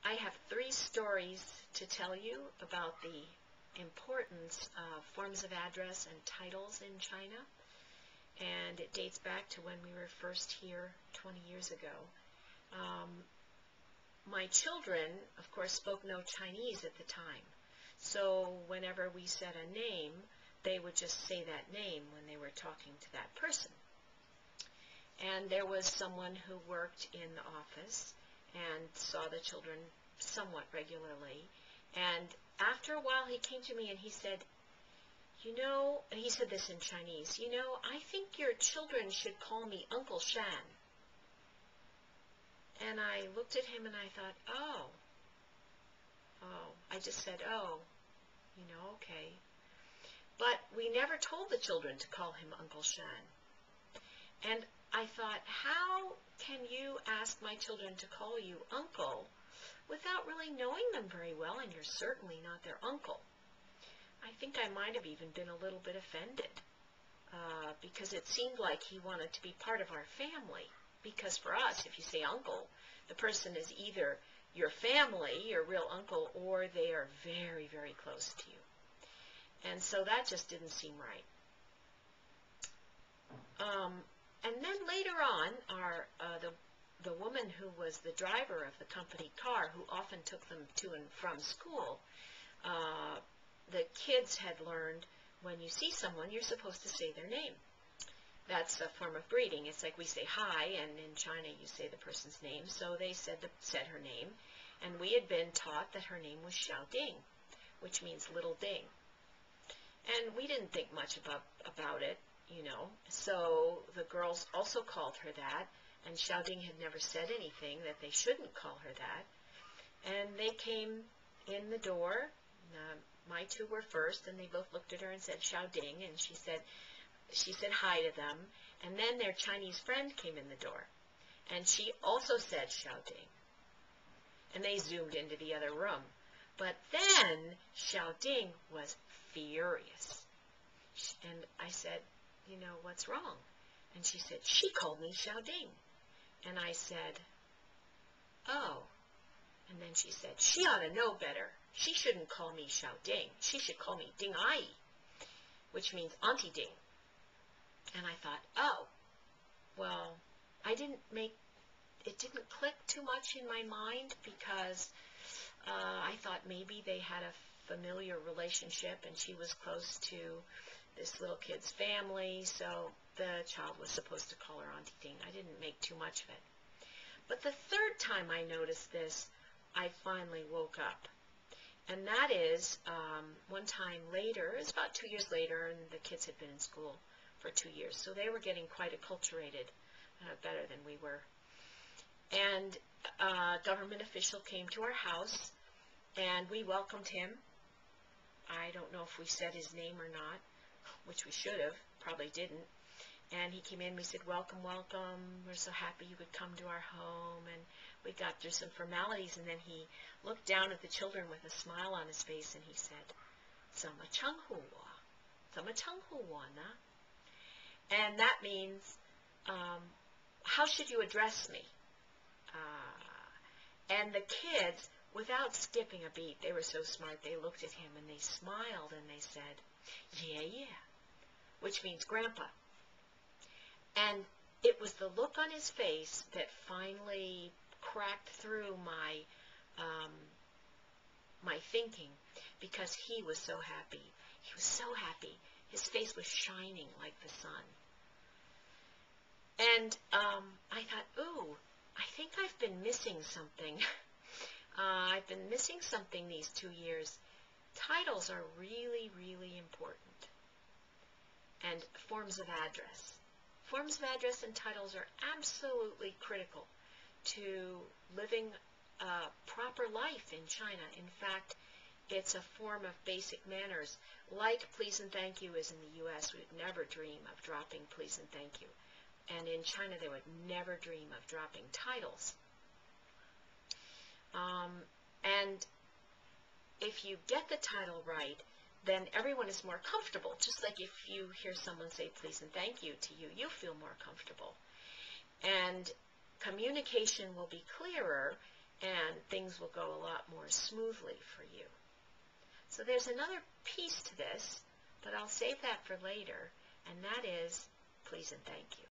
I have 3 stories to tell you about the importance of forms of address and titles in China, and it dates back to when we were first here 20 years ago. My children, of course, spoke no Chinese at the time, so whenever we said a name, they would just say that name when they were talking to that person. And there was someone who worked in the office and saw the children somewhat regularly. And after a while, he came to me and he said, and he said this in Chinese, I think your children should call me Uncle Shan. And I looked at him and I thought, oh, I just said, okay. But we never told the children to call him Uncle Shan. And I thought, how can you ask my children to call you uncle without really knowing them very well, and you're certainly not their uncle? I think I might have even been a little bit offended because it seemed like he wanted to be part of our family. Because for us, if you say uncle, the person is either your family, your real uncle, or they are very, very close to you. And so that just didn't seem right. And then later on, the woman who was the driver of the company car, who often took them to and from school, the kids had learned when you see someone, you're supposed to say their name. That's a form of greeting. It's like we say hi, and in China you say the person's name. So they said her name, and we had been taught that her name was Xiao Ding, which means little Ding. And we didn't think much about it, So the girls also called her that, and Xiao Ding had never said anything that they shouldn't call her that. And they came in the door. My 2 were first, and they both looked at her and said Xiao Ding, and she said hi to them. And then their Chinese friend came in the door, and she also said Xiao Ding. And they zoomed into the other room. But then Xiao Ding was furious. And I said, what's wrong? And she said, she called me Xiao Ding. And I said, oh. And then she said, she ought to know better. She shouldn't call me Xiao Ding. She should call me Ding Ai, which means Auntie Ding. And I thought, oh, well, it didn't click too much in my mind because I thought maybe they had a familiar relationship and she was close to this little kid's family, so the child was supposed to call her Auntie Ding. I didn't make too much of it. But the 3rd time I noticed this, I finally woke up. And that is one time later, it was about 2 years later, and the kids had been in school for 2 years, so they were getting quite acculturated, better than we were. And a government official came to our house, and we welcomed him. I don't know if we said his name or not, which we should have, probably didn't. And he came in, we said, welcome, welcome, we're so happy you could come to our home. And we got through some formalities, and then he looked down at the children with a smile on his face, and he said, 怎么称呼我?怎么称呼我呢? And that means, how should you address me? And the kids, without skipping a beat, they were so smart, they looked at him and they smiled and they said, yeah, which means grandpa. And it was the look on his face that finally cracked through my thinking, because he was so happy. He was so happy. His face was shining like the sun. And I thought, ooh, I think I've been missing something. I've been missing something these 2 years. Titles are really, really important. And forms of address. Forms of address and titles are absolutely critical to living a proper life in China. In fact, it's a form of basic manners. Like please and thank you is in the U.S., we would never dream of dropping please and thank you. And in China, they would never dream of dropping titles. And if you get the title right, then everyone is more comfortable. Just like if you hear someone say please and thank you to you, you feel more comfortable. And communication will be clearer and things will go a lot more smoothly for you. So there's another piece to this, but I'll save that for later, and that is please and thank you.